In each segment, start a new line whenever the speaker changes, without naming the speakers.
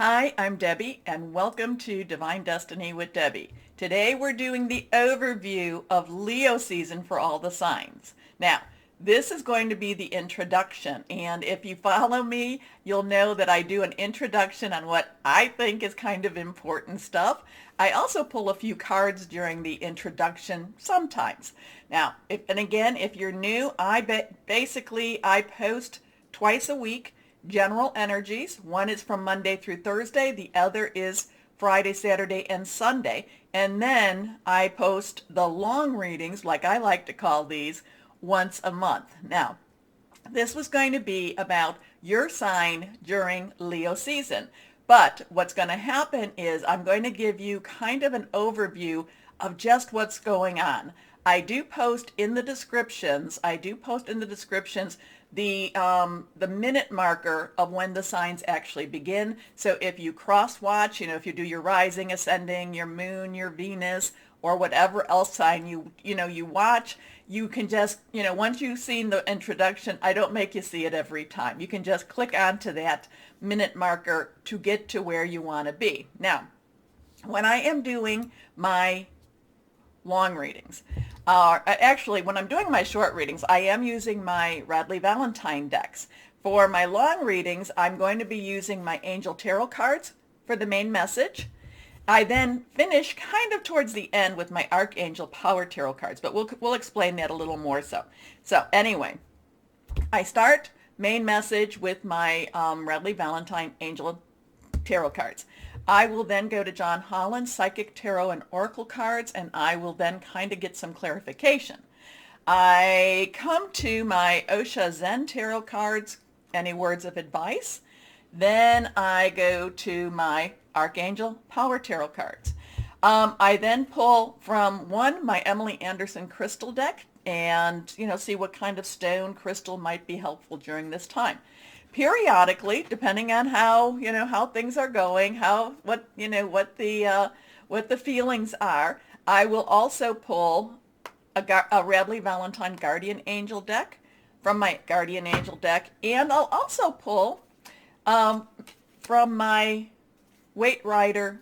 Hi, I'm Debbie, and welcome to Divine Destiny with Debbie. Today we're doing the overview of Leo season for all the signs. Now, this is going to be the introduction, and if you follow me, you'll know that I do an introduction on what I think is kind of important stuff. I also pull a few cards during the introduction sometimes. Now, if you're new, basically I post twice a week general energies. One is from Monday through Thursday. The other is Friday, Saturday, and Sunday. And then I post the long readings, like I like to call these, once a month. Now, this was going to be about your sign during Leo season. But what's going to happen is I'm going to give you kind of an overview of just what's going on. I do post in the descriptions the minute marker of when the signs actually begin. So if you cross watch, if you do your rising, ascending, your moon, your Venus, or whatever else sign you watch, you can just, once you've seen the introduction, I don't make you see it every time. You can just click onto that minute marker to get to where you want to be. Now, when I am doing my long readings, actually, when I'm doing my short readings, I am using my Radley Valentine decks. For my long readings, I'm going to be using my Angel Tarot cards for the main message. I then finish kind of towards the end with my Archangel Power Tarot cards, but we'll explain that a little more so. So anyway, I start main message with my Radley Valentine Angel Tarot cards. I will then go to John Holland's Psychic Tarot and Oracle cards, and I will then kind of get some clarification. I come to my Osha Zen Tarot cards, any words of advice. Then I go to my Archangel Power Tarot cards. I then pull from my Emily Anderson crystal deck and, see what kind of stone crystal might be helpful during this time. Periodically, depending on how things are going, what the feelings are, I will also pull a Radley Valentine Guardian Angel deck from my Guardian Angel deck, and I'll also pull from my Waite Rider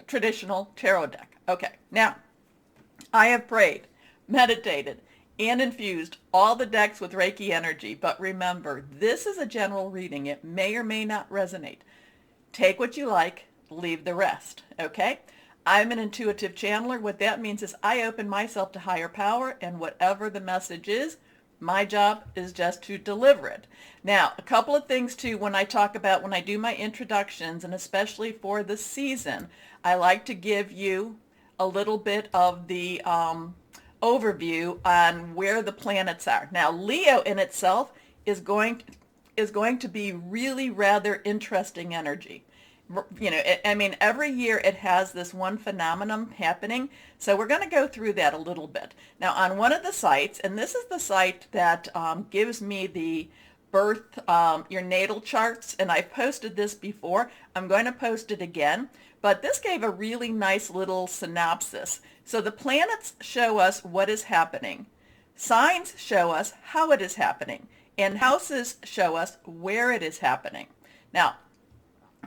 traditional tarot deck. Okay, now I have prayed, meditated, and infused all the decks with Reiki energy. But remember, this is a general reading. It may or may not resonate. Take what you like, leave the rest, okay? I'm an intuitive channeler. What that means is I open myself to higher power, and whatever the message is, my job is just to deliver it. Now, a couple of things too, when I do my introductions, and especially for the season, I like to give you a little bit of the overview on where the planets are. Now, Leo in itself is going to be really rather interesting energy. Every year it has this one phenomenon happening, so we're going to go through that a little bit. Now, on one of the sites, and this is the site that gives me the birth, your natal charts, and I've posted this before. I'm going to post it again, but this gave a really nice little synopsis. So the planets show us what is happening. Signs show us how it is happening. And houses show us where it is happening. Now,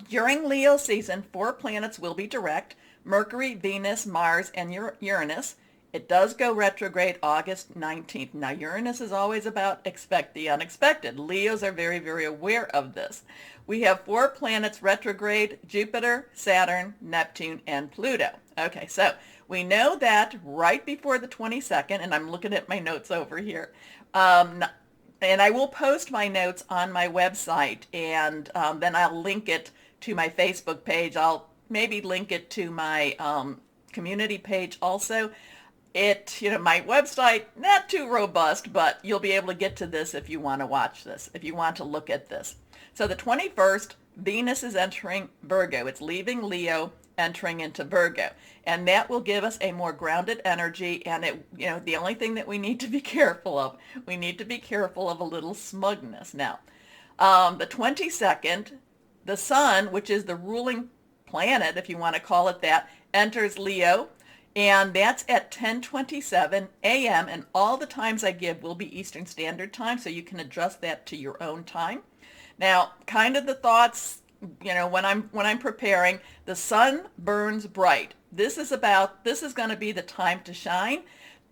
during Leo season, 4 planets will be direct: Mercury, Venus, Mars, and Uranus. It does go retrograde August 19th. Now, Uranus is always about expect the unexpected. Leos are very, very aware of this. We have 4 planets retrograde: Jupiter, Saturn, Neptune, and Pluto. Okay, so we know that right before the 22nd, and I'm looking at my notes over here, and I will post my notes on my website, and then I'll link it to my Facebook page. I'll maybe link it to my community page also. My website, not too robust, but you'll be able to get to this if you want to watch this, if you want to look at this. So the 21st, Venus is entering Virgo. It's leaving Leo, entering into Virgo. And that will give us a more grounded energy. And the only thing that we need to be careful of, we need to be careful of a little smugness. Now, the 22nd, the sun, which is the ruling planet, if you want to call it that, enters Leo. And that's at 10:27 a.m. And all the times I give will be Eastern Standard Time, so you can adjust that to your own time. Now, kind of the thoughts when I'm preparing, the sun burns bright. This is going to be the time to shine.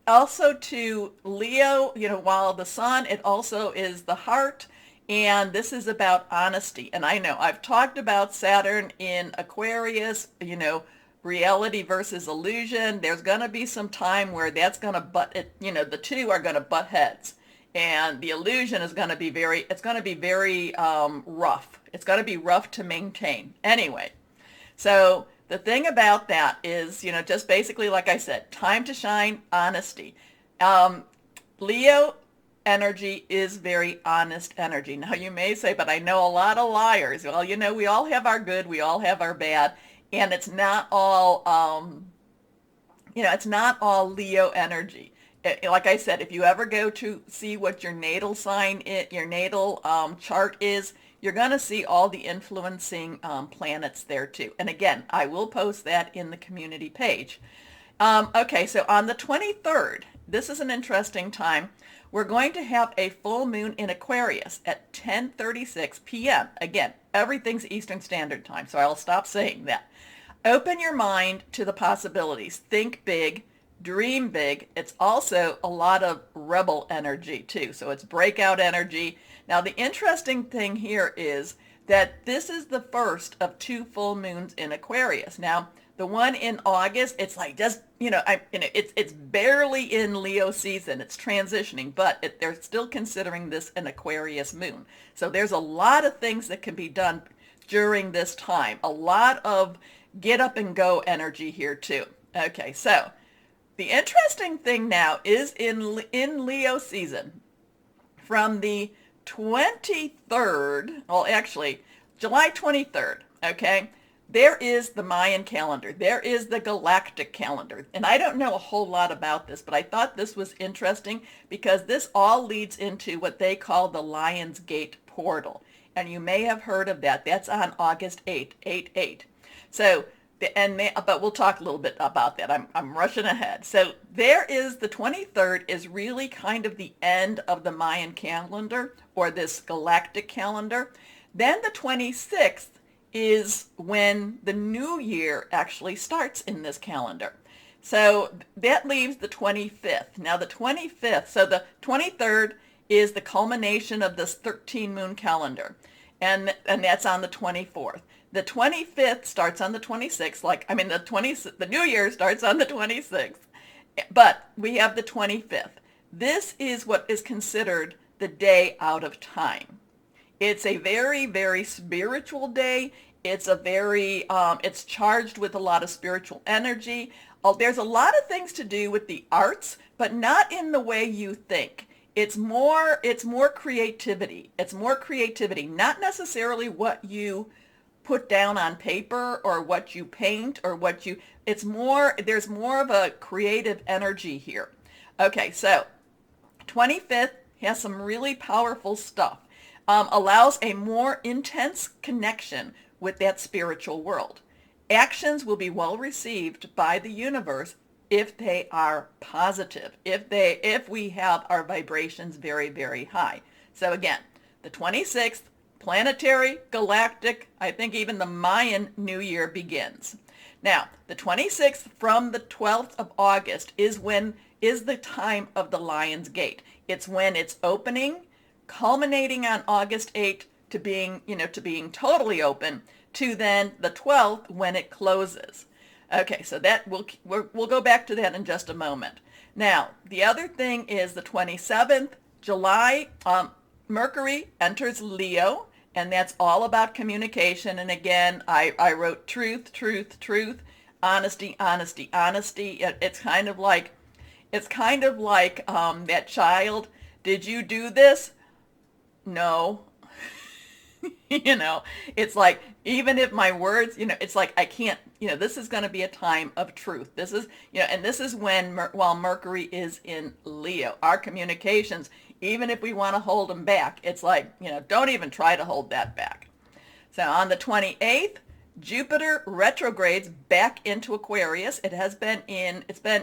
Also to Leo, while the sun, it also is the heart. And this is about honesty. And I know I've talked about Saturn in Aquarius, reality versus illusion. There's going to be some time where that's going to butt it, the two are going to butt heads. And the illusion is going to be very rough. It's going to be rough to maintain. Anyway, so the thing about that is, just basically, like I said, time to shine, honesty. Leo energy is very honest energy. Now you may say, but I know a lot of liars. Well, we all have our good, we all have our bad, and it's not all, it's not all Leo energy. Like I said, if you ever go to see what your natal sign, your natal chart is, you're going to see all the influencing planets there too. And again, I will post that in the community page. Okay, so on the 23rd, this is an interesting time. We're going to have a full moon in Aquarius at 10:36 p.m. Again, everything's Eastern Standard Time, so I'll stop saying that. Open your mind to the possibilities. Think big. Dream big. It's also a lot of rebel energy too. So it's breakout energy. Now the interesting thing here is that this is the first of two full moons in Aquarius. Now the one in August, it's like just, it's barely in Leo season. It's transitioning, but they're still considering this an Aquarius moon. So there's a lot of things that can be done during this time. A lot of get up and go energy here too. Okay, so the interesting thing now is in Leo season, from the 23rd, well actually July 23rd, okay, there is the Mayan calendar. There is the galactic calendar. And I don't know a whole lot about this, but I thought this was interesting because this all leads into what they call the Lion's Gate portal. And you may have heard of that. That's on August 8th, 8/8. So but we'll talk a little bit about that. I'm rushing ahead. So there is the 23rd is really kind of the end of the Mayan calendar or this galactic calendar. Then the 26th is when the new year actually starts in this calendar. So that leaves the 25th. Now the 25th, so the 23rd is the culmination of this 13 moon calendar. And that's on the 24th. The 25th starts on the 26th, the new year starts on the 26th, but we have the 25th. This is what is considered the day out of time. It's a very, very spiritual day. It's it's charged with a lot of spiritual energy. There's a lot of things to do with the arts, but not in the way you think. It's more creativity. It's more creativity, not necessarily what you put down on paper or what you paint or there's more of a creative energy here. Okay, so 25th has some really powerful stuff. Allows a more intense connection with that spiritual world. Actions will be well received by the universe if they are positive, if we have our vibrations very, very high. So again, the 26th, planetary, galactic, I think even the Mayan New Year begins. Now, the 26th from the 12th of August is the time of the Lion's Gate. It's when it's opening, culminating on August 8th to being totally open, to then the 12th when it closes. Okay, so that we'll go back to that in just a moment. Now, the other thing is the 27th, July, Mercury enters Leo, and that's all about communication. And again, I wrote truth, truth, truth, honesty, honesty, honesty. It's kind of like that child. Did you do this? No. It's like, even if my words, it's like I can't, this is going to be a time of truth. This is, and this is while Mercury is in Leo, our communications, even if we want to hold them back, it's like, don't even try to hold that back. So on the 28th, Jupiter retrogrades back into Aquarius. It's been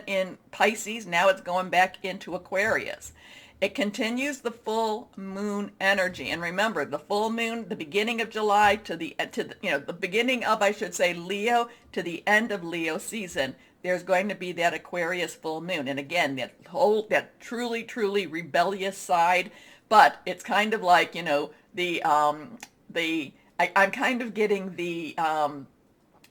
in Pisces. Now it's going back into Aquarius. It continues the full moon energy. And remember, the full moon, the beginning of July to the beginning of, I should say, Leo to the end of Leo season, there's going to be that Aquarius full moon. And again, that truly, truly rebellious side. But it's kind of like, I'm kind of getting the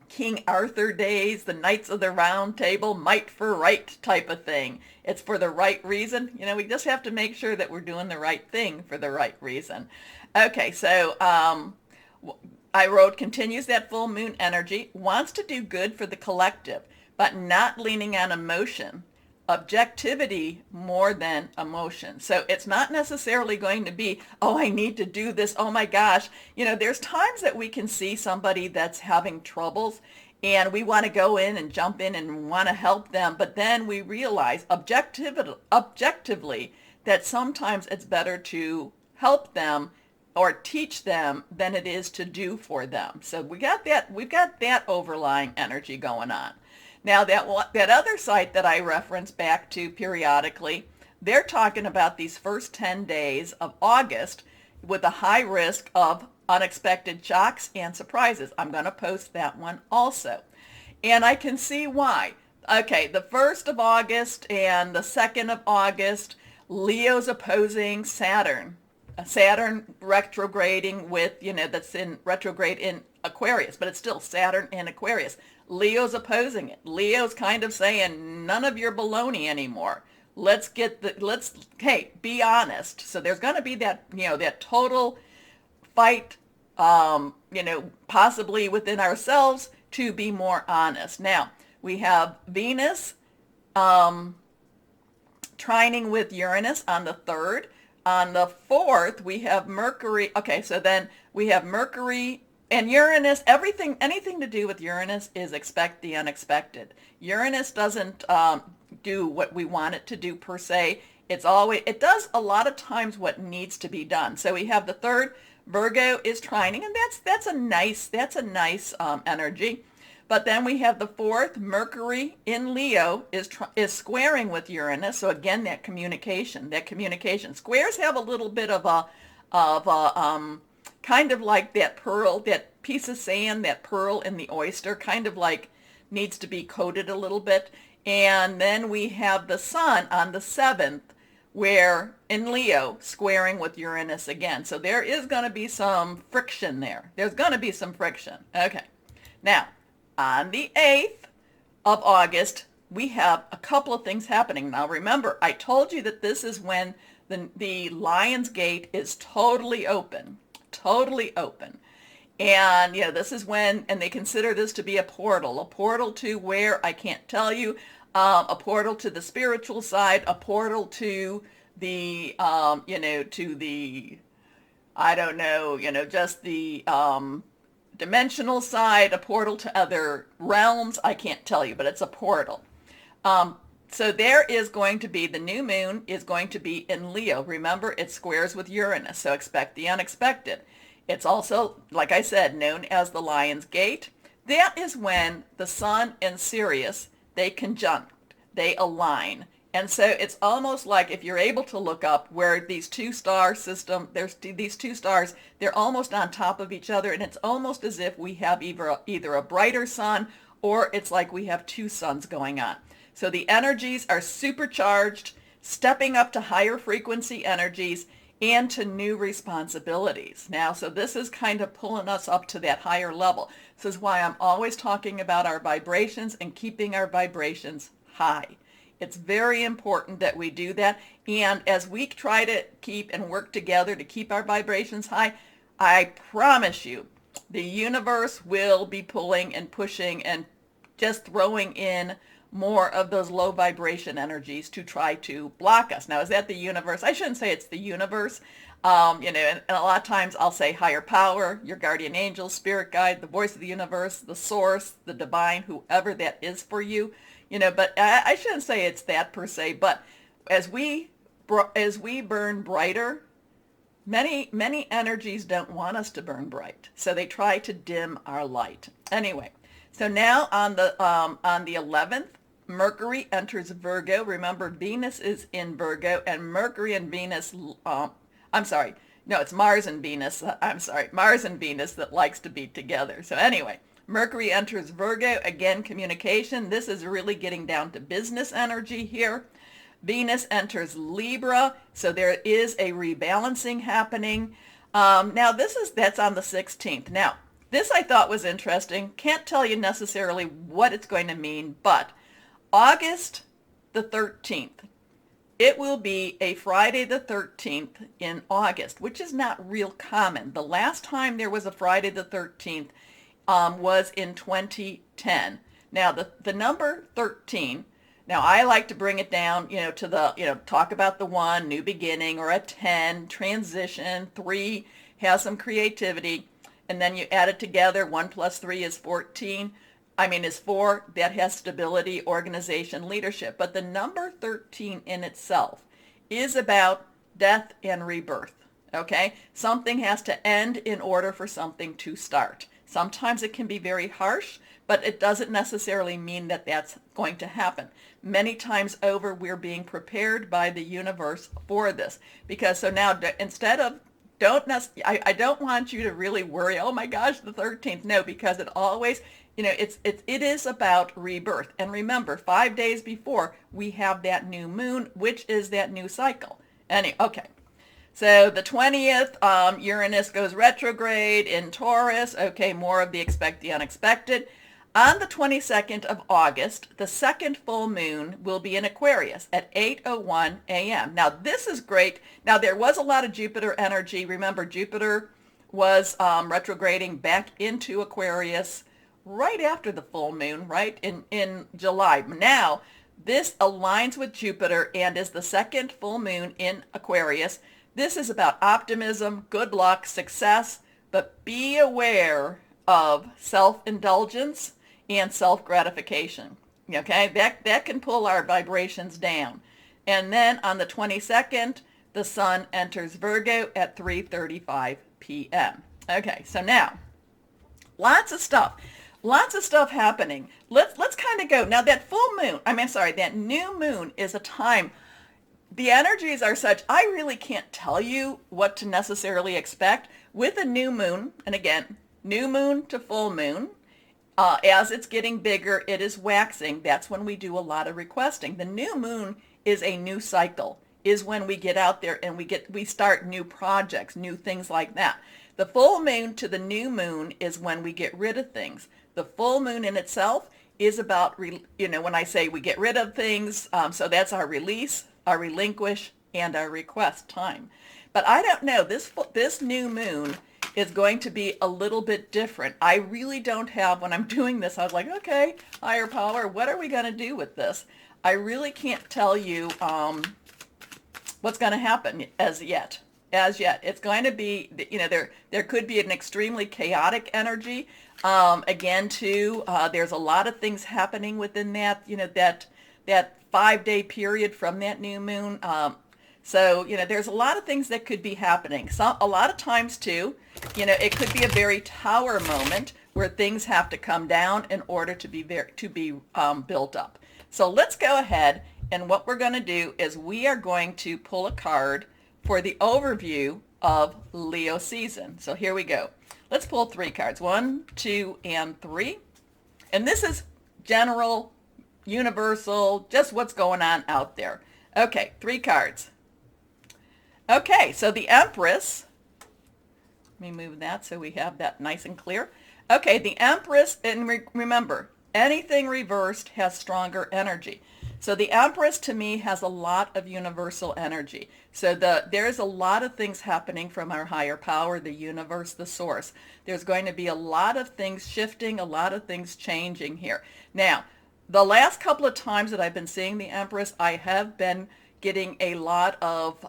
King Arthur days, the Knights of the Round Table, might for right type of thing. It's for the right reason. We just have to make sure that we're doing the right thing for the right reason. Okay, so I wrote, continues that full moon energy, wants to do good for the collective, but not leaning on emotion. Objectivity more than emotion. So it's not necessarily going to be, oh, I need to do this. Oh my gosh. There's times that we can see somebody that's having troubles and we want to go in and jump in and want to help them. But then we realize objectively that sometimes it's better to help them or teach them than it is to do for them. So we've got that overlying energy going on. Now, that other site that I reference back to periodically, they're talking about these first 10 days of August with a high risk of unexpected shocks and surprises. I'm going to post that one also. And I can see why. Okay, the 1st of August and the 2nd of August, Leo's opposing Saturn. Saturn retrograding with, that's in retrograde in Aquarius, but it's still Saturn in Aquarius. Leo's opposing it. Leo's kind of saying, none of your baloney anymore. Hey, be honest. So there's going to be that total fight, possibly within ourselves to be more honest. Now, we have Venus trining with Uranus on the 3rd. On the 4th, we have Mercury. Okay, so then we have Mercury and Uranus. Anything to do with Uranus is expect the unexpected. Uranus doesn't do what we want it to do per se. It does a lot of times what needs to be done. So we have the 3rd, Virgo is trining, and that's a nice energy. But then we have the 4th, Mercury in Leo is squaring with Uranus. So again, that communication. Squares have a little bit of a kind of like that pearl, that piece of sand, that pearl in the oyster, kind of like needs to be coated a little bit. And then we have the Sun on the 7th, where in Leo squaring with Uranus again. So there is going to be some friction there. There's going to be some friction. Okay. Now, on the 8th of August, we have a couple of things happening. Now, remember, I told you that this is when the Lion's Gate is totally open. And this is when, and they consider this to be a portal to where, I can't tell you, a portal to the spiritual side, a portal to the, to the, I don't know, just the dimensional side, a portal to other realms. I can't tell you, but it's a portal. So there is going to be, the new moon is going to be in Leo. Remember, it squares with Uranus, so expect the unexpected. It's also, like I said, known as the Lion's Gate. That is when the Sun and Sirius, they conjunct, they align. And so it's almost like, if you're able to look up where these two star system, there's these two stars, they're almost on top of each other, and it's almost as if we have either a brighter sun or it's like we have two suns going on. So the energies are supercharged, stepping up to higher frequency energies and to new responsibilities. Now, so this is kind of pulling us up to that higher level. This is why I'm always talking about our vibrations and keeping our vibrations high. It's very important that we do that. And as we try to keep and work together to keep our vibrations high, I promise you, the universe will be pulling and pushing and just throwing in more of those low vibration energies to try to block us. Now, is that the universe? I shouldn't say it's the universe. And a lot of times I'll say higher power, your guardian angel, spirit guide, the voice of the universe, the source, the divine, whoever that is for you. But I shouldn't say it's that per se. But as we burn brighter, many energies don't want us to burn bright, so they try to dim our light. Anyway, so now on the 11th, Mercury enters Virgo. Remember, Venus is in Virgo, and Mercury and Venus, I'm sorry, no, it's Mars and Venus. I'm sorry, Mars and Venus that likes to be together. So anyway, Mercury enters Virgo. Again, communication. This is really getting down to business energy here. Venus enters Libra, so there is a rebalancing happening. Now that's on the 16th. Now, this I thought was interesting. Can't tell you necessarily what it's going to mean, but August the 13th, it will be a Friday the 13th in August, which is not real common. The last time there was a Friday the 13th was in 2010. Now, the number 13, now I like to bring it down, to the, talk about the 1, new beginning, or a 10, transition, 3, has some creativity, and then you add it together. 1 plus 3 is 14. Is 4. That has stability, organization, leadership. But the number 13 in itself is about death and rebirth. Okay? Something has to end in order for something to start. Sometimes it can be very harsh, but it doesn't necessarily mean that that's going to happen. Many times over, we're being prepared by the universe for this. Because so now, instead of, I don't want you to really worry, oh my gosh, the 13th. No, because it always, it is about rebirth. And remember, 5 days before, we have that new moon, which is that new cycle. Okay. So the 20th, Uranus goes retrograde in Taurus. Okay, more of the unexpected. On the 22nd of August, the second full moon will be in Aquarius at 8:01 a.m. Now, this is great. Now, there was a lot of Jupiter energy. Remember, Jupiter was retrograding back into Aquarius right after the full moon, right, in July. Now, this aligns with Jupiter and is the second full moon in Aquarius. This is about optimism, good luck, success, but be aware of self-indulgence and self-gratification. Okay, that can pull our vibrations down. And then on the 22nd, the sun enters Virgo at 3:35 p.m. Okay, so now, lots of stuff happening. Let's kind of go. Now that full moon, that new moon is a time, the energies are such, I really can't tell you what to necessarily expect with a new moon. And again, new moon to full moon, as it's getting bigger, it is waxing. That's when we do a lot of requesting. The new moon is a new cycle, is when we get out there and we start new projects, new things like that. The full moon to the new moon is when we get rid of things. The full moon in itself is about, when I say we get rid of things, so that's our release, our relinquish, and our request time. But I don't know, this new moon is going to be a little bit different. I really don't have, when I'm doing this, I was like, okay, higher power, what are we going to do with this? I really can't tell you what's going to happen as yet. It's going to be, there could be an extremely chaotic energy. Again, too, there's a lot of things happening within that, that 5-day period from that new moon. So, there's a lot of things that could be happening. A lot of times, too, it could be a very tower moment where things have to come down in order to be built up. So let's go ahead, and what we're going to do is we are going to pull a card for the overview of Leo season. So here we go. Let's pull 3 cards. 1, 2, and 3. And this is general, universal, just what's going on out there. Okay, 3 cards. Okay, so the Empress, let me move that so we have that nice and clear. Okay, the Empress, and remember, anything reversed has stronger energy. So the Empress to me has a lot of universal energy. So there's a lot of things happening from our higher power, the universe, the source. There's going to be a lot of things shifting, a lot of things changing here. Now, the last couple of times that I've been seeing the Empress, I have been getting a lot of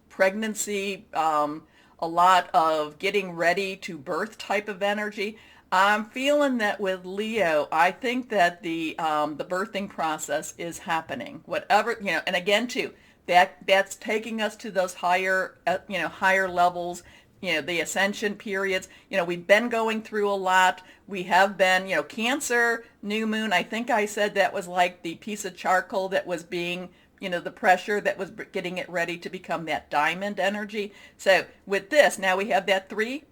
pregnancy, a lot of getting ready to birth type of energy. I'm feeling that with Leo, I think that the birthing process is happening. Whatever, and again too, that's taking us to those higher, higher levels, the ascension periods. We've been going through a lot. We have been, Cancer, new moon. I think I said that was like the piece of charcoal that was being, the pressure that was getting it ready to become that diamond energy. So with this, now we have that three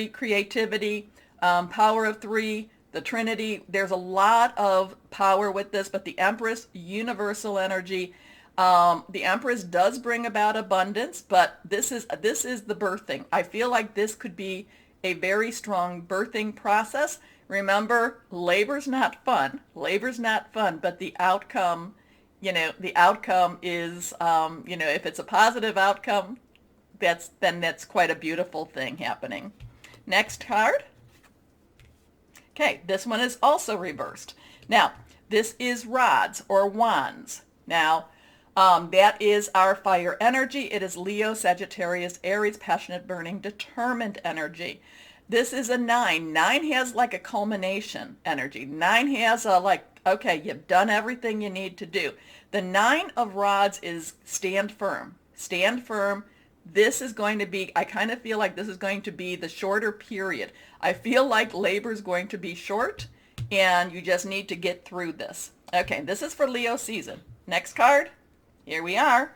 creativity, power of three, the Trinity. There's a lot of power with this, but the Empress, universal energy. The Empress does bring about abundance, but this is the birthing. I feel like this could be a very strong birthing process. Remember, labor's not fun. Labor's not fun, but the outcome, the outcome is, if it's a positive outcome, that's quite a beautiful thing happening. Next card. Okay, this one is also reversed. Now, this is rods or wands. Now, that is our fire energy. It is Leo, Sagittarius, Aries, passionate, burning, determined energy. This is a 9. 9 has like a culmination energy. 9 has a okay, you've done everything you need to do. The 9 of rods is stand firm. Stand firm. This is going to be, I kind of feel like this is going to be the shorter period. I feel like labor is going to be short and you just need to get through this. Okay, this is for Leo season. Next card. Here we are,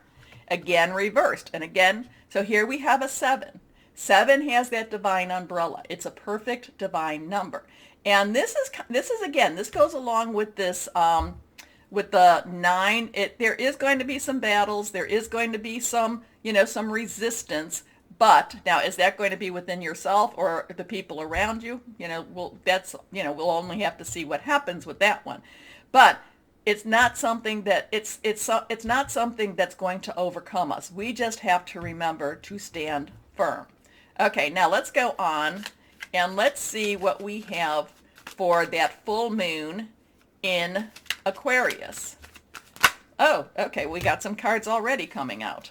again reversed, and again, so here we have a 7. 7 has that divine umbrella. It's a perfect divine number, and this is again, this goes along with this, with the 9. There is going to be some battles. There is going to be some, some resistance. But now, is that going to be within yourself or the people around you? We'll only have to see what happens with that one, but. It's not something that it's not something that's going to overcome us. We just have to remember to stand firm. Okay, now let's go on and let's see what we have for that full moon in Aquarius. Oh, okay, we got some cards already coming out.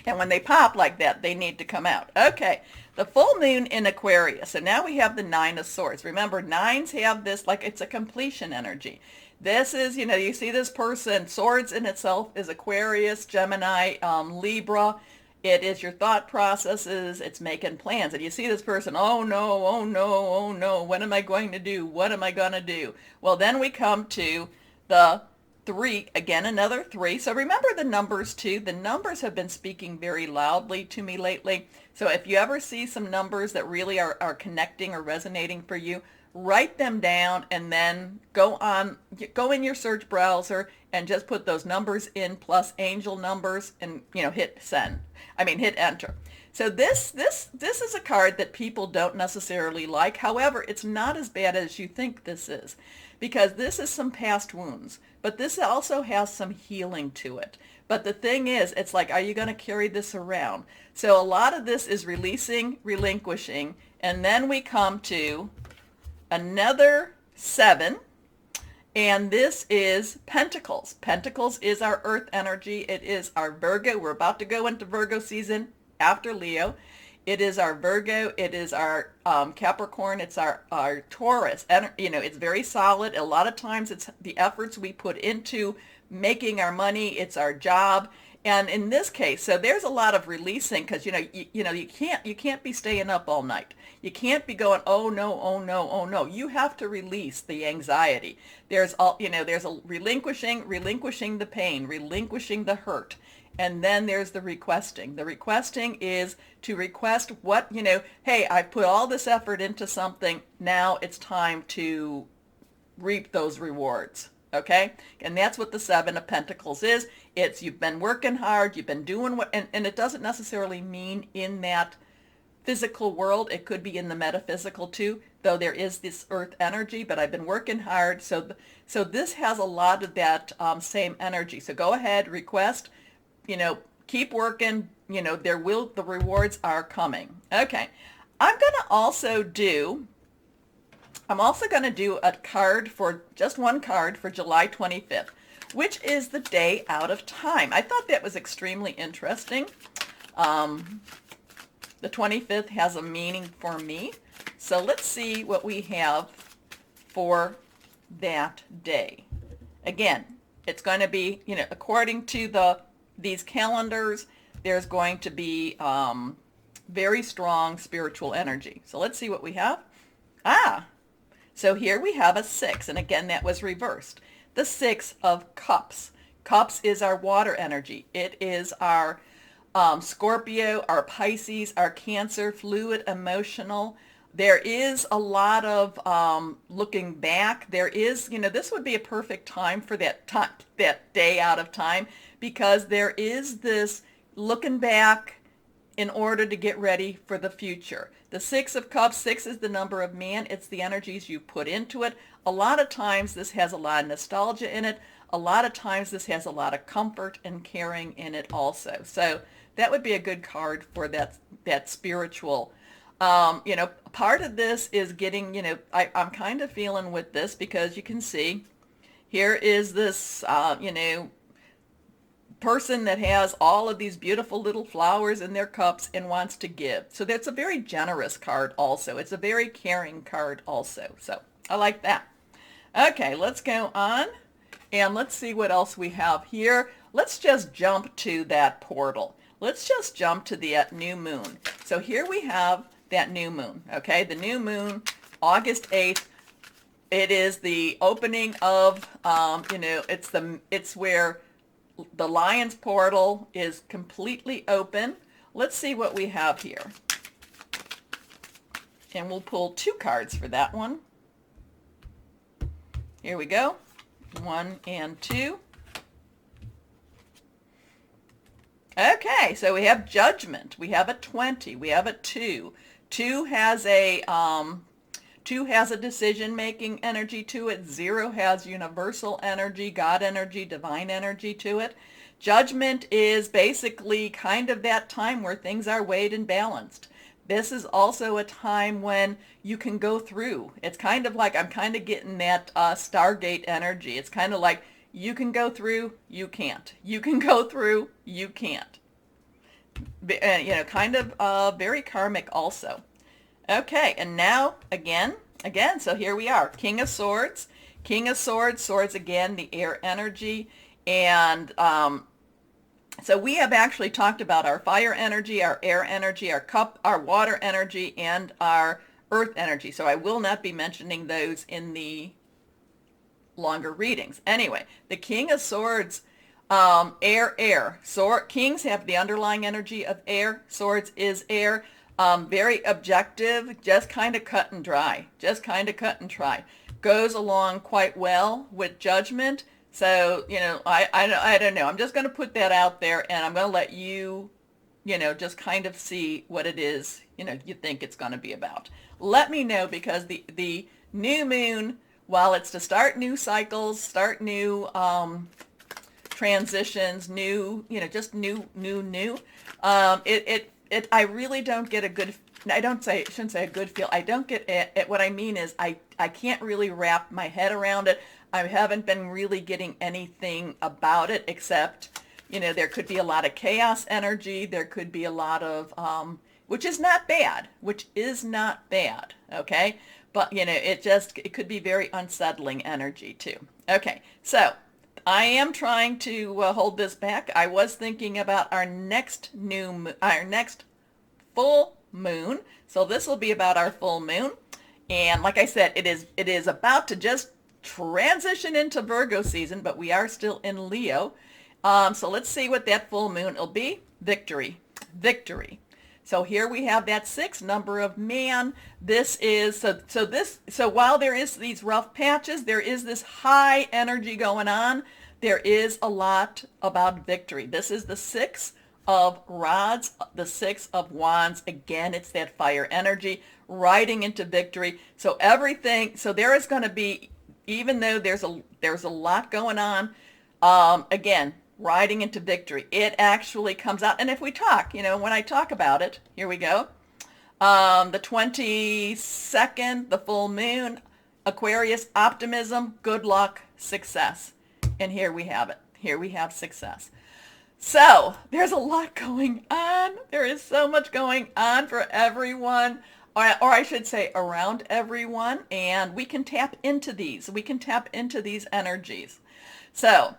And when they pop like that, they need to come out. Okay, the full moon in Aquarius. So now we have the 9 of Swords. Remember, 9s have this, like it's a completion energy. This is, you see this person, Swords in itself is Aquarius, Gemini, Libra. It is your thought processes. It's making plans. And you see this person, oh no, oh no, oh no. What am I going to do? What am I going to do? Well, then we come to the 3, again, another 3. So remember the numbers too. The numbers have been speaking very loudly to me lately. So if you ever see some numbers that really are connecting or resonating for you, write them down and then go in your search browser and just put those numbers in plus angel numbers and hit enter. So this is a card that people don't necessarily like. However, it's not as bad as you think this is, because this is some past wounds, but this also has some healing to it. But the thing is, it's like, are you going to carry this around? So a lot of this is releasing, relinquishing, and then we come to another 7, and this is Pentacles. Pentacles is our earth energy. It is our Virgo. We're about to go into Virgo season after Leo. It is our Virgo. It is our Capricorn. It's our Taurus. And, it's very solid. A lot of times it's the efforts we put into making our money. It's our job. And in this case, so there's a lot of releasing, because you can't be staying up all night. You can't be going, oh no, oh no, oh no. You have to release the anxiety. There's a relinquishing the pain, relinquishing the hurt. And then there's the requesting. The requesting is to request what, hey, I put all this effort into something. Now it's time to reap those rewards. Okay? And that's what the 7 of Pentacles is. It's you've been working hard, you've been doing what, and it doesn't necessarily mean in that physical world. It could be in the metaphysical too, though there is this earth energy, but I've been working hard. So this has a lot of that same energy. So go ahead, request, keep working, the rewards are coming. Okay. I'm also going to do a card just one card for July 25th, which is the day out of time. I thought that was extremely interesting. The 25th has a meaning for me. So let's see what we have for that day. Again, it's going to be, according to these calendars, there's going to be very strong spiritual energy. So let's see what we have. So here we have a 6, and again, that was reversed. The 6 of Cups. Cups is our water energy. It is our Scorpio, our Pisces, our Cancer, fluid, emotional. There is a lot of looking back. There is, this would be a perfect time for that day out of time, because there is this looking back in order to get ready for the future. The 6 of Cups, 6 is the number of man. It's the energies you put into it. A lot of times this has a lot of nostalgia in it. A lot of times this has a lot of comfort and caring in it also. So that would be a good card for that spiritual. Part of this is getting, I'm kind of feeling with this, because you can see here is this, person that has all of these beautiful little flowers in their cups and wants to give. So that's a very generous card also. It's a very caring card also. So I like that. Okay, let's go on and let's see what else we have here. Let's just jump to that portal. Let's just jump to the new moon. So here we have that new moon. Okay, the new moon, August 8th. It is the opening of, it's where the Lion's portal is completely open. Let's see what we have here. And we'll pull 2 cards for that one. Here we go. 1 and 2. Okay, so we have Judgment. We have a 20. We have a 2. 2 has a 2 has a decision-making energy to it. 0 has universal energy, God energy, divine energy to it. Judgment is basically kind of that time where things are weighed and balanced. This is also a time when you can go through. It's kind of like, I'm kind of getting that Stargate energy. It's kind of like, you can go through, you can't. You can go through, you can't. Kind of very karmic also. Okay, and now, again, so here we are. King of Swords. King of Swords, swords again, the air energy. And so we have actually talked about our fire energy, our air energy, our water energy, and our earth energy. So I will not be mentioning those in the longer readings. Anyway, the King of Swords, air. Kings have the underlying energy of air. Swords is air. Very objective, just kind of cut and dry. Goes along quite well with Judgment. So, I don't know. I'm just going to put that out there, and I'm going to let you, just kind of see what it is, you think it's going to be about. Let me know, because the new moon, while it's to start new cycles, start new transitions, new, just new, I really don't get a good, shouldn't say a good feel. I don't get it. What I mean is I can't really wrap my head around it. I haven't been really getting anything about it, except, there could be a lot of chaos energy. There could be a lot of, which is not bad, okay? But, it could be very unsettling energy too. Okay, so I am trying to hold this back. I was thinking about our next full moon. So this will be about our full moon. And like I said, it is about to just transition into Virgo season, but we are still in Leo. So let's see what that full moon will be. Victory. So here we have that 6, number of man. This is, so while there is these rough patches, there is this high energy going on. There is a lot about victory. This is the 6 of rods, the 6 of wands. Again, it's that fire energy riding into victory. So everything, so there is going to be, even though there's a lot going on, again, riding into victory. It actually comes out. And if we talk, when I talk about it, here we go. The 22nd, the full moon, Aquarius, optimism, good luck, success. And here we have it. Here we have success. So there's a lot going on. There is so much going on for everyone, or I should say around everyone. And we can tap into these. We can tap into these energies. So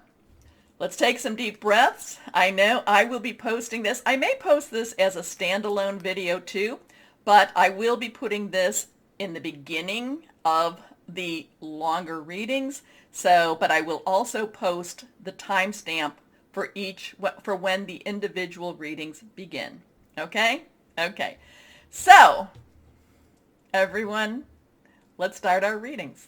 Let's take some deep breaths. I know I will be posting this. I may post this as a standalone video too, but I will be putting this in the beginning of the longer readings. So, but I will also post the timestamp for when the individual readings begin. Okay? Okay. So, everyone, let's start our readings.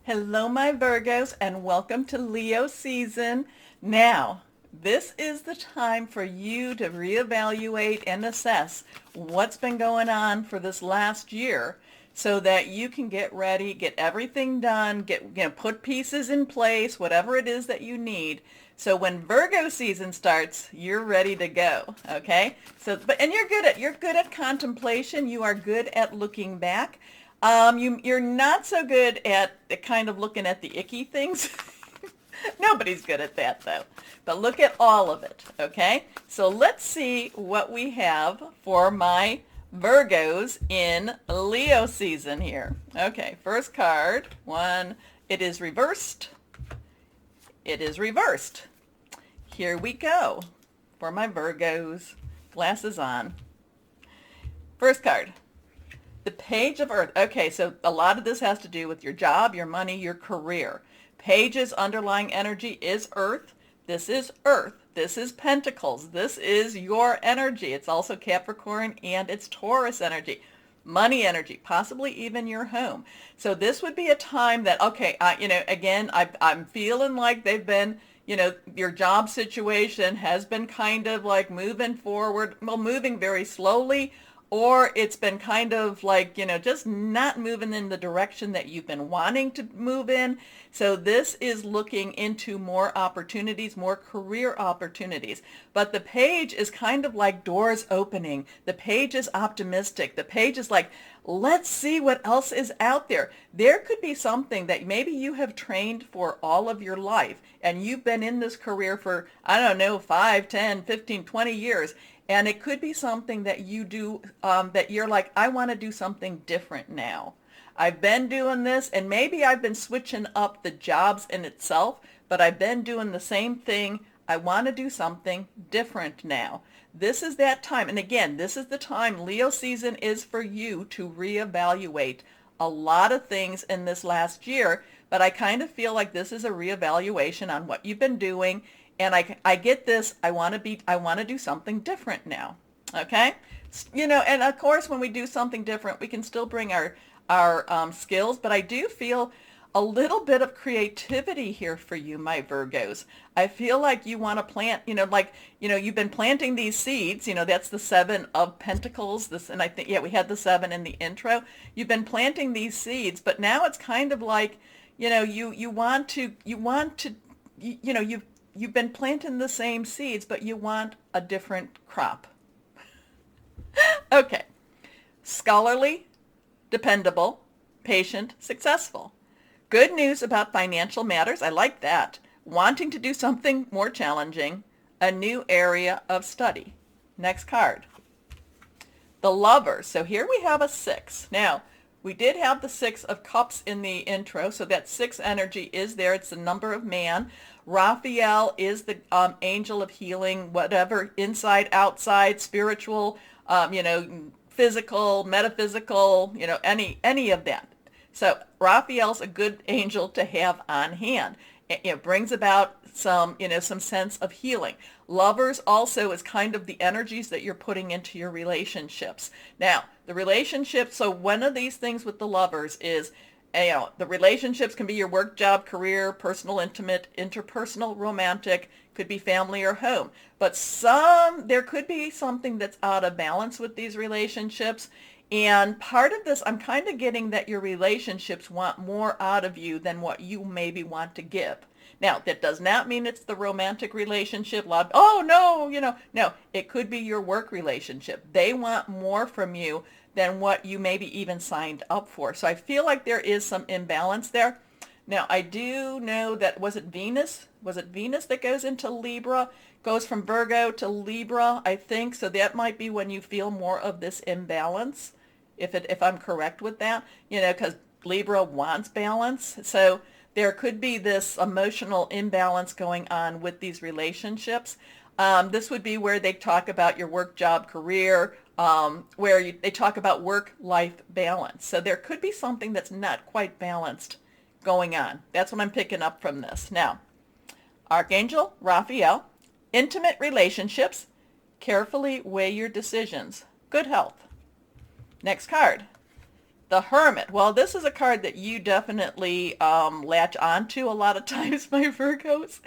Hello, my Virgos, and welcome to Leo season. Now, this is the time for you to reevaluate and assess what's been going on for this last year so that you can get ready, get everything done, put pieces in place, whatever it is that you need. So when Virgo season starts, you're ready to go, okay? And you're good at contemplation. You are good at looking back. You're not so good at kind of looking at the icky things. Nobody's good at that though. But look at all of it, okay? So let's see what we have for my Virgos in Leo season here. Okay, first card, one, it is reversed. It is reversed. Here we go for my Virgos. Glasses on. First card. The Page of Earth. Okay, so a lot of this has to do with your job, your money, your career. Page's underlying energy is Earth. This is Earth. This is Pentacles. This is your energy. It's also Capricorn and it's Taurus energy. Money energy, possibly even your home. So this would be a time that, okay, again, I'm feeling like they've been, your job situation has been kind of like moving forward, well, moving very slowly, or it's been kind of like, just not moving in the direction that you've been wanting to move in. So this is looking into more opportunities, more career opportunities. But the Page is kind of like doors opening. The Page is optimistic. The Page is like, let's see what else is out there. There could be something that maybe you have trained for all of your life, and you've been in this career for, I don't know, 5, 10, 15, 20 years. And it could be something that you do that you're like, I want to do something different now. I've been doing this, and maybe I've been switching up the jobs in itself, but I've been doing the same thing. I want to do something different now. This is that time. And again, this is the time. Leo season is for you to reevaluate a lot of things in this last year, but I kind of feel like this is a reevaluation on what you've been doing. And I get this, I want to do something different now. Okay? And of course, when we do something different, we can still bring our skills, but I do feel a little bit of creativity here for you, my Virgos. I feel like you want to plant, you've been planting these seeds, that's the 7 of Pentacles, and I think, yeah, we had the 7 in the intro. You've been planting these seeds, but now it's kind of like, you've been planting the same seeds, but you want a different crop. Okay. Scholarly, dependable, patient, successful. Good news about financial matters. I like that. Wanting to do something more challenging. A new area of study. Next card. The Lovers. So here we have a 6. Now, we did have the 6 of Cups in the intro, so that 6 energy is there. It's the number of man. Raphael is the angel of healing, whatever, inside, outside, spiritual, physical, metaphysical, any of that. So Raphael's a good angel to have on hand. It brings about some sense of healing. Lovers also is kind of the energies that you're putting into your relationships. Now, the relationships, so one of these things with the Lovers is, the relationships can be your work, job, career, personal, intimate, interpersonal, romantic, could be family or home. But there could be something that's out of balance with these relationships. And part of this, I'm kind of getting that your relationships want more out of you than what you maybe want to give. Now, that does not mean it's the romantic relationship. No, it could be your work relationship. They want more from you than what you maybe even signed up for. So I feel like there is some imbalance there. Now, I do know that, was it Venus? Was it Venus that goes into Libra? Goes from Virgo to Libra, I think. So that might be when you feel more of this imbalance, if I'm correct with that, because Libra wants balance. So there could be this emotional imbalance going on with these relationships. This would be where they talk about your work, job, career, they talk about work-life balance. So there could be something that's not quite balanced going on. That's what I'm picking up from this. Now, Archangel Raphael, intimate relationships, carefully weigh your decisions, good health. Next card, the Hermit. Well, this is a card that you definitely latch onto a lot of times, my Virgos.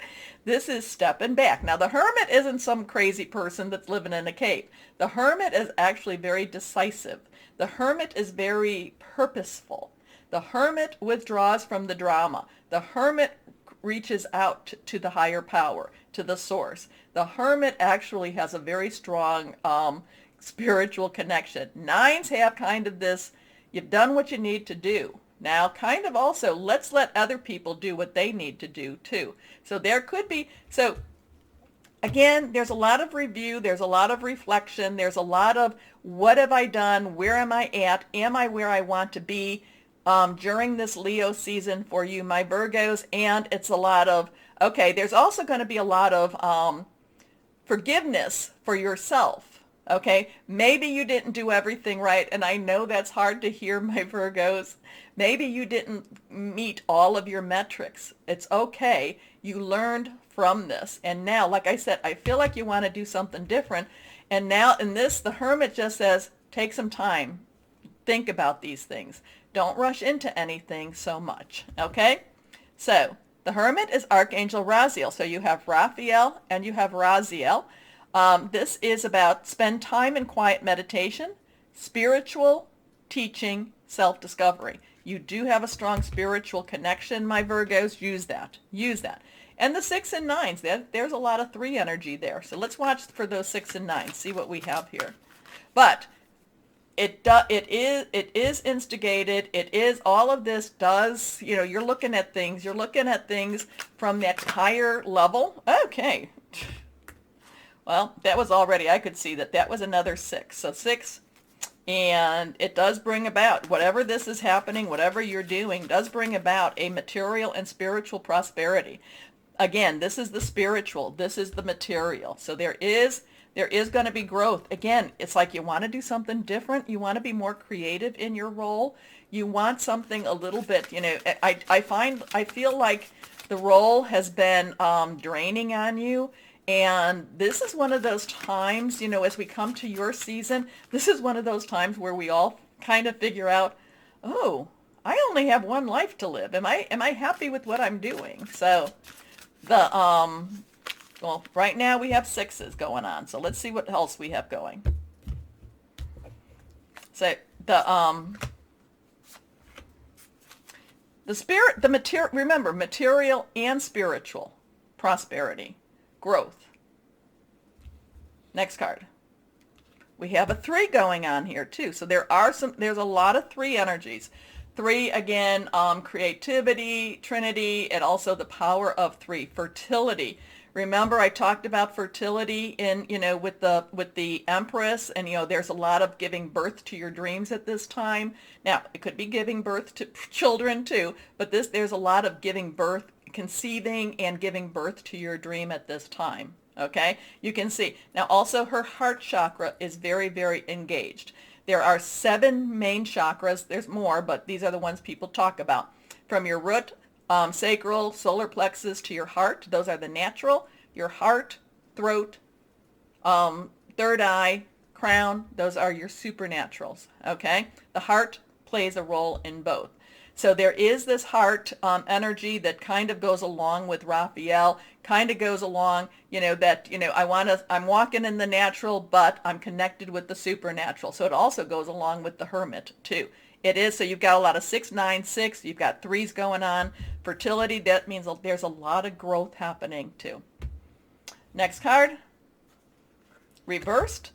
This is stepping back. Now, the Hermit isn't some crazy person that's living in a cave. The Hermit is actually very decisive. The Hermit is very purposeful. The Hermit withdraws from the drama. The Hermit reaches out to the higher power, to the source. The Hermit actually has a very strong spiritual connection. Nines have kind of this, you've done what you need to do. Now, kind of also, let's let other people do what they need to do too. So there could be, so again, there's a lot of review, there's a lot of reflection, there's a lot of what have I done, where am I at, am I where I want to be during this Leo season for you, my Virgos, and it's a lot of, okay, there's also going to be a lot of forgiveness for yourself. Okay, maybe you didn't do everything right, and I know that's hard to hear, my Virgos. Maybe you didn't meet all of your metrics. It's okay. You learned from this. And now, like I said, I feel like you want to do something different. And now in this, the Hermit just says, take some time. Think about these things. Don't rush into anything so much. Okay? So, the Hermit is Archangel Raziel. So you have Raphael and you have Raziel. This is about spend time in quiet meditation, spiritual teaching, self-discovery. You do have a strong spiritual connection, my Virgos. Use that. Use that. And the 6 and 9s, there's a lot of 3 energy there. So let's watch for those 6 and 9s, see what we have here. But it is instigated. It is, all of this does, you know, you're looking at things from that higher level. Okay. Well, that was already, I could see that was another 6. So 6, and it does bring about, whatever this is happening, whatever you're doing, does bring about a material and spiritual prosperity. Again, this is the spiritual, this is the material. So there is going to be growth. Again, it's like you want to do something different. You want to be more creative in your role. You want something a little bit, you know, I feel like the role has been draining on you. And this is one of those times, you know, as we come to your season, this is one of those times where we all kind of figure out, oh, I only have one life to live. Am I happy with what I'm doing? So the, well, right now we have 6s going on. So let's see what else we have going. So the spirit, the material, remember, material and spiritual prosperity. Growth. Next card. We have a 3 going on here too. So there's a lot of 3 energies. 3, again, creativity, Trinity, and also the power of 3, fertility. Remember, I talked about fertility in, you know, with the Empress, and, you know, there's a lot of giving birth to your dreams at this time. Now, it could be giving birth to children too, but there's a lot of giving birth, conceiving and giving birth to your dream at this time. Okay, you can see now also her heart chakra is very, very engaged. There are 7 main chakras. There's more, but these are the ones people talk about. From your root, sacral, solar plexus to your heart, those are the natural. Your heart, throat, third eye, crown, those are your supernaturals. Okay, the heart plays a role in both. So there is this heart energy that kind of goes along with Raphael, kind of goes along, you know, that, you know, I'm walking in the natural, but I'm connected with the supernatural. So it also goes along with the Hermit too. It is, so you've got a lot of 6, 9, 6, you've got 3s going on. Fertility, that means there's a lot of growth happening too. Next card, reversed.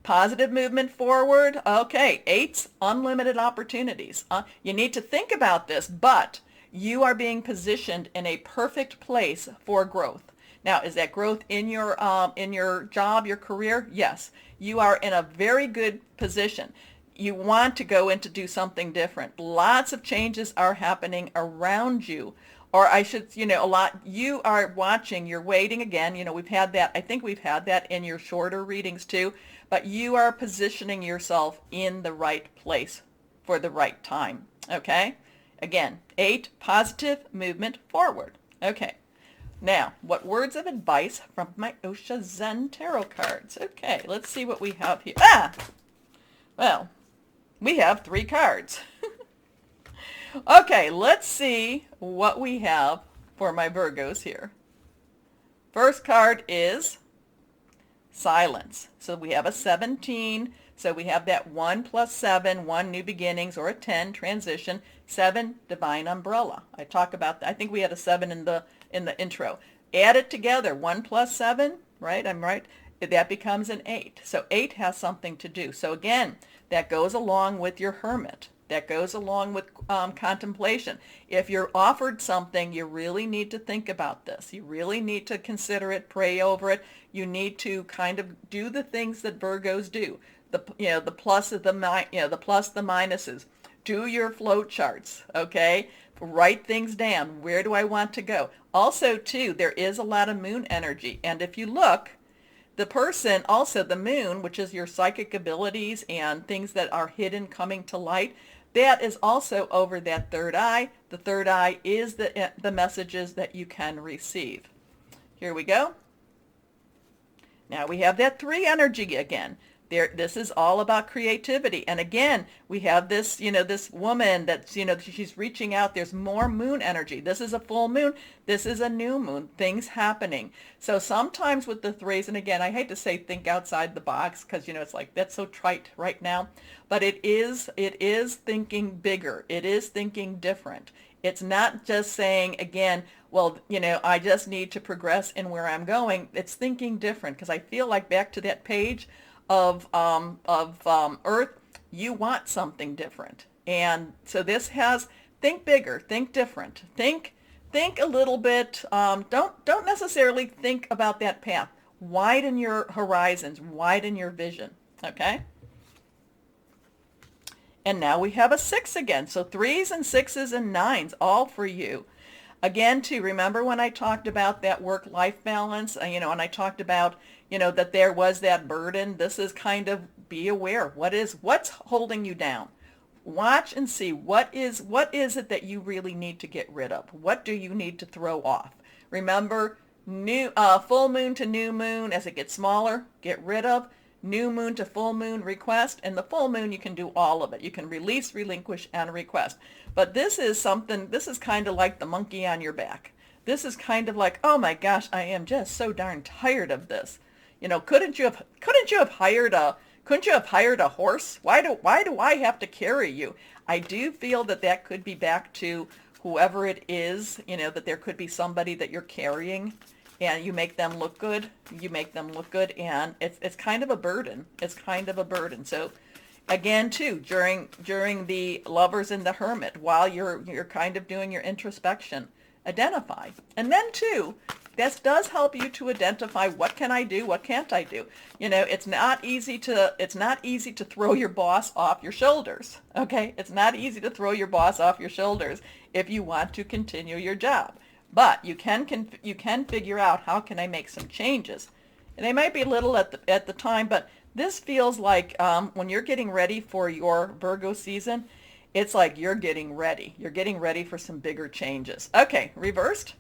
Positive movement forward. Okay, 8s, unlimited opportunities. You need to think about this, but you are being positioned in a perfect place for growth. Now, is that growth in your job, your career? Yes, you are in a very good position. you want to go in to do something different. Lots of changes are happening around you. Or I should, you are watching, you're waiting again. We've had that, I think we've had that in your shorter readings too, but you are positioning yourself in the right place for the right time. Okay? Again, 8, positive movement forward. Okay. Now, what words of advice from my Osha Zen Tarot cards? Okay, let's see what we have here. Well, we have 3 cards. Okay, let's see what we have for my Virgos here. First card is silence. So we have a 17. So we have that 1 plus 7, 1 new beginnings, or a 10 transition, 7 divine umbrella. I talk about that. I think we had a 7 in the intro. Add it together, 1 plus 7, right? I'm right. That becomes an 8. So 8 has something to do. So again, that goes along with your Hermit. That goes along with contemplation. If you're offered something, you really need to think about this. You really need to consider it, pray over it. You need to kind of do the things that Virgos do. The plus, the minuses. Do your flow charts, okay? Write things down. Where do I want to go? Also, too, there is a lot of moon energy. And if you look, the person, also the moon, which is your psychic abilities and things that are hidden coming to light, that is also over that third eye. The third eye is the messages that you can receive. Here we go. Now we have that 3 energy again. This is all about creativity. And again, we have this, this woman that's, she's reaching out. There's more moon energy. This is a full moon. This is a new moon. Things happening. So sometimes with the 3s, and again, I hate to say think outside the box because, it's like, that's so trite right now. But it is thinking bigger. It is thinking different. It's not just saying, again, well, I just need to progress in where I'm going. It's thinking different because I feel like back to that page of Earth, you want something different. And so this has, think bigger, think different, think a little bit, don't necessarily think about that path. Widen your horizons, widen your vision, okay? And now we have a 6 again. So 3s and 6s and 9s, all for you. Again, too, remember when I talked about that work-life balance, and I talked about, that there was that burden. This is kind of, be aware. What's holding you down? Watch and see what is it that you really need to get rid of? What do you need to throw off? Remember, full moon to new moon, as it gets smaller, get rid of. New moon to full moon, request. And the full moon, you can do all of it. You can release, relinquish, and request. But this is kind of like the monkey on your back. This is kind of like, oh my gosh, I am just so darn tired of this. Couldn't you have hired a horse? Why do I have to carry you? I do feel that could be back to whoever it is, that there could be somebody that you're carrying and you make them look good. And it's kind of a burden. So again, too, during the Lovers and the Hermit, while you're kind of doing your introspection, identify. And then, too, this does help you to identify what can I do, what can't I do. It's not easy to throw your boss off your shoulders, okay? It's not easy to throw your boss off your shoulders if you want to continue your job. But you can figure out, how can I make some changes? And they might be little at the time, but this feels like when you're getting ready for your Virgo season, it's like you're getting ready. You're getting ready for some bigger changes. Okay, reversed.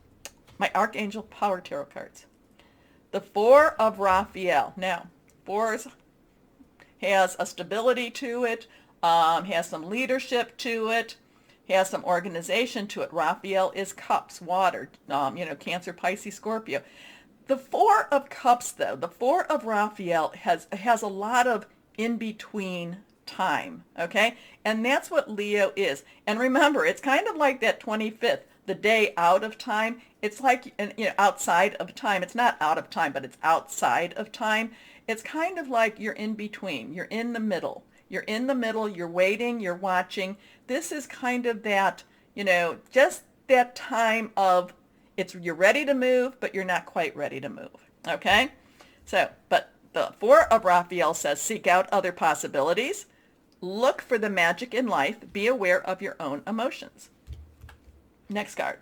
My Archangel Power Tarot cards. The 4 of Raphael. Now, 4s has a stability to it, has some leadership to it, has some organization to it. Raphael is cups, water, Cancer, Pisces, Scorpio. The 4 of Cups, though, the 4 of Raphael has a lot of in-between time, okay? And that's what Leo is. And remember, it's kind of like that 25th, the day out of time. It's like, outside of time. It's not out of time, but it's outside of time. It's kind of like you're in between. You're in the middle. You're waiting, you're watching. This is kind of that, just that time of, you're ready to move, but you're not quite ready to move, okay? So, but the 4 of Raphael says, seek out other possibilities, Look for the magic in life. Be aware of your own emotions. Next card.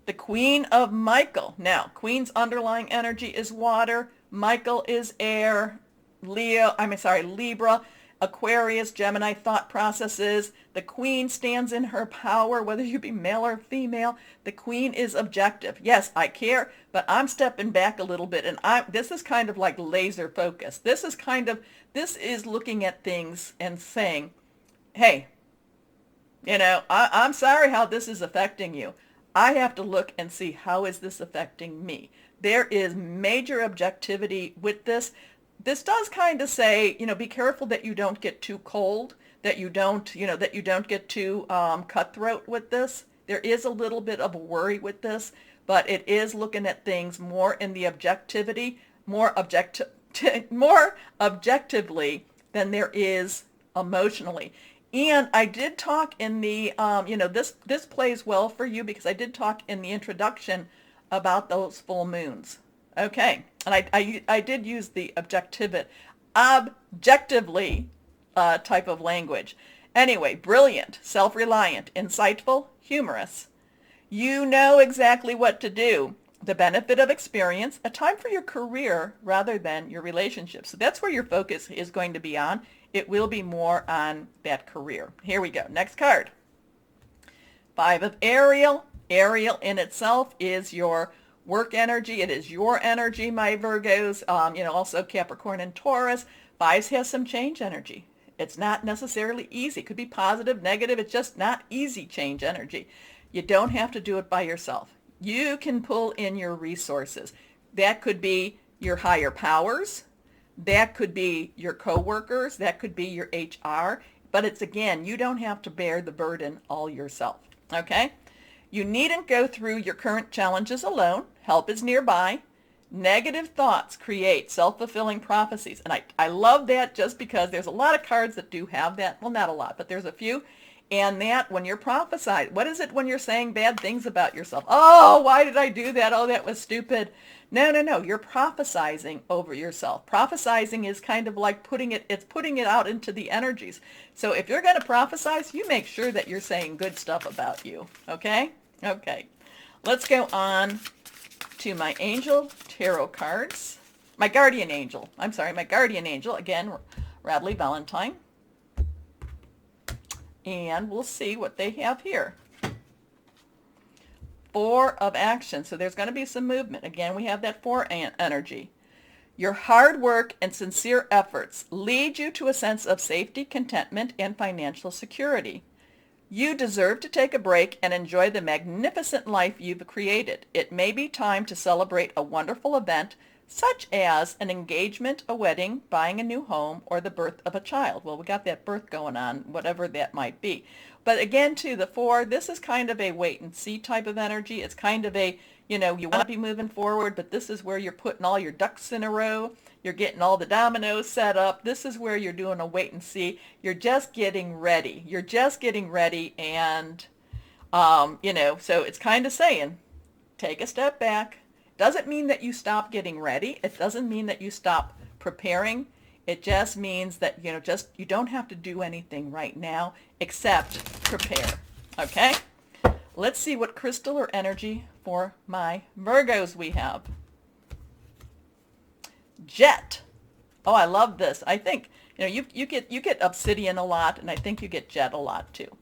The Queen of Michael. Now, Queen's underlying energy is water. Michael is air. Libra, Aquarius, Gemini thought processes. The Queen stands in her power, whether you be male or female. The Queen is objective. Yes, I care, but I'm stepping back a little bit, and this is kind of like laser focus. This is looking at things and saying, hey, I'm sorry how this is affecting you. I have to look and see, how is this affecting me? There is major objectivity with this. This does kind of say, be careful that you don't get too cold, that you don't get too cutthroat with this. There is a little bit of a worry with this, but it is looking at things more in the objectivity, more objectively than there is emotionally. And I did talk in the, this plays well for you because I did talk in the introduction about those full moons. Okay, and I did use the objectively type of language. Anyway, brilliant, self-reliant, insightful, humorous. You know exactly what to do. The benefit of experience, a time for your career rather than your relationships. So that's where your focus is going to be on. It will be more on that career. Here we go. Next card. 5 of Ariel. Ariel in itself is your work energy. It is your energy, my Virgos. Also Capricorn and Taurus. 5s has some change energy. It's not necessarily easy. It could be positive, negative. It's just not easy change energy. You don't have to do it by yourself. You can pull in your resources. That could be your higher powers. That could be your coworkers. That could be your HR. But it's, again, you don't have to bear the burden all yourself. Okay? You needn't go through your current challenges alone. Help is nearby. Negative thoughts create self-fulfilling prophecies. And I love that just because there's a lot of cards that do have that. Well, not a lot, but there's a few. And that when you're prophesying, what is it when you're saying bad things about yourself? Oh, why did I do that? Oh, that was stupid. No. You're prophesizing over yourself. Prophesizing is kind of like putting it out into the energies. So if you're going to prophesize, you make sure that you're saying good stuff about you. Okay? Okay. Let's go on to my angel tarot cards. My guardian angel. Again, Radley Valentine. And we'll see what they have here. 4 of action. So there's going to be some movement. Again, we have that 4 energy. Your hard work and sincere efforts lead you to a sense of safety, contentment, and financial security. You deserve to take a break and enjoy the magnificent life you've created. It may be time to celebrate a wonderful event, such as an engagement, a wedding, buying a new home, or the birth of a child. Well, we got that birth going on, whatever that might be. But again, to the 4, this is kind of a wait and see type of energy. It's kind of a, you want to be moving forward, but this is where you're putting all your ducks in a row. You're getting all the dominoes set up. This is where you're doing a wait and see. You're just getting ready. And, so it's kind of saying, take a step back. Doesn't mean that you stop getting ready. It doesn't mean that you stop preparing. It just means that, you don't have to do anything right now except prepare. Okay? Let's see what crystal or energy for my Virgos we have. Jet. Oh, I love this. I think, you get obsidian a lot, and I think you get jet a lot too.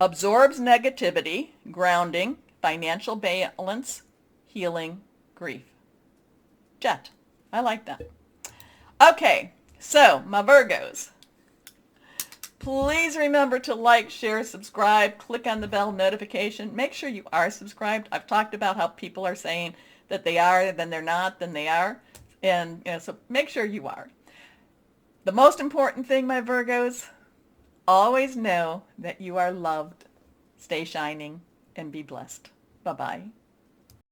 Absorbs negativity, grounding, financial balance, healing, grief. Jet. I like that. Okay, so my Virgos, please remember to like, share, subscribe, click on the bell notification. Make sure you are subscribed. I've talked about how people are saying that they are, then they're not, then they are. And so make sure you are. The most important thing, my Virgos, always know that you are loved. Stay shining and be blessed. Bye-bye.